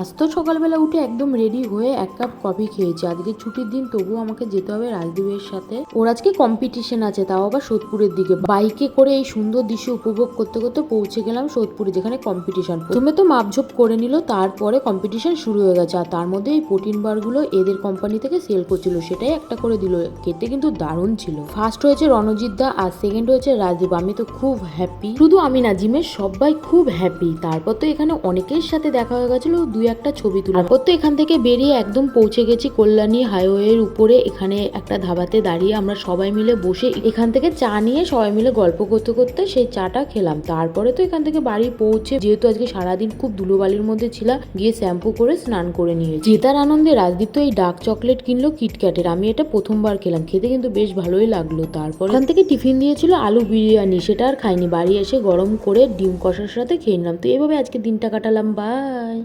আজ তো সকালবেলা উঠে একদম রেডি হয়ে এক কাপ কফি খেয়েছি। আজকে ছুটির দিন, তবুও আমাকে যেতে হবে রাজদীপের সাথে। ওর আজকে কম্পিটিশন আছে, তাও আবার সোদপুরের দিকে। বাইকে করে এই সুন্দর দৃশ্য উপভোগ করতে করতে পৌঁছে গেলাম সোদপুরে, যেখানে কম্পিটিশন। প্রথমে তো মাপঝোপ করে নিল, তারপরে কম্পিটিশন শুরু হয়ে গেছে। আর তার মধ্যে এই প্রোটিন বারগুলো এদের কোম্পানি থেকে সেল করছিল, সেটাই একটা করে দিল। খেতে কিন্তু দারুণ ছিল। ফার্স্ট হয়েছে রণজিৎ দা আর সেকেন্ড হয়েছে রাজদীপ। আমি তো খুব হ্যাপি, শুধু আমি না, জিমের সবাই খুব হ্যাপি। তারপর তো এখানে অনেকের সাথে দেখা হয়ে গেছিল, একটা ছবি তুলে। তারপর তো এখান থেকে বেরিয়ে একদম পৌঁছে গেছি কল্যাণী হাইওয়ের উপরে। এখানে একটা ধাবাতে দাঁড়িয়ে আমরা সবাই মিলে বসে এখান থেকে চা নিয়ে সবাই মিলে গল্প করতে করতে সেই চাটা খেলাম। তারপরে তো এখান থেকে বাড়ি পৌঁছে, যেহেতু আজকে সারাদিন খুব ধুলোবালির মধ্যে ছিলাম, গিয়ে শ্যাম্পু করে স্নান করে নিয়েছি। জেতার আনন্দে রাজদীপ তো এই ডার্ক চকলেট কিনলো কিটক্যাটের। আমি এটা প্রথমবার খেলাম, খেতে কিন্তু বেশ ভালোই লাগলো। তারপর এখান থেকে টিফিন দিয়েছিল আলু বিরিয়ানি, সেটা আর খাইনি। বাড়ি এসে গরম করে ডিম কষার সাথে খেয়ে নিলাম। তো এইভাবে আজকে দিনটা কাটালাম। বাই।